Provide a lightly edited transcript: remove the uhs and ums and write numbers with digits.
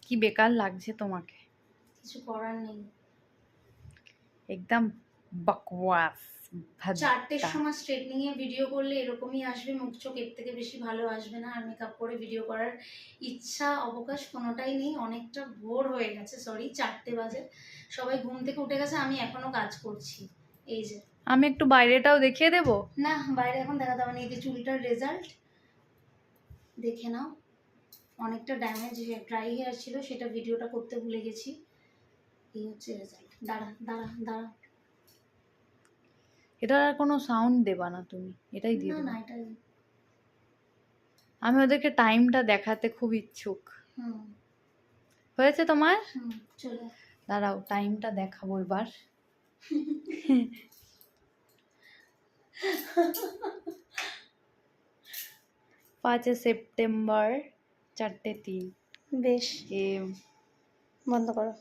কি বেকার লাগছে তোমাকে? কিছু করার নেই। একদম বকওয়াস। 4টের সময় স্ট্রেটনিং এ ভিডিও করলে এরকমই আসবে, মুখ চোখ এর থেকে বেশি ভালো আসবে না। আর মেকআপ করে ভিডিও করার ইচ্ছা অবকাশ কোনোটাই নেই। অনেকটা ভোর হয়ে গেছে, সরি 4টে বাজে, সবাই ঘুম থেকে উঠে গেছে, আমি এখনো কাজ করছি। এই যে আমি একটু বাইরেটাও দেখিয়ে দেব? না, বাইরে এখন দেখাতে হবে না। এই যে চুলটার রেজাল্ট দেখে নাও। অনেকটা ড্যামেজ ড্রাই হেয়ার ছিল, সেটা ভিডিওটা করতে ভুলে গেছি। এই হচ্ছে রেজাল্ট। দাঁড়া দাঁড়া দাঁড়া, এটার আর কোনো সাউন্ড দেবা না তুমি, এটাই দিয়ে না দেবো। না এটাই। আমি ওদেরকে টাইমটা দেখাতে খুব ইচ্ছুক। হুম হয়েছে তোমার? হুম, চলে দাঁড়াও, টাইমটা দেখাবো এবার। 5 সেপ্টেম্বর 4:03। বেশ, এ বন্ধ করো।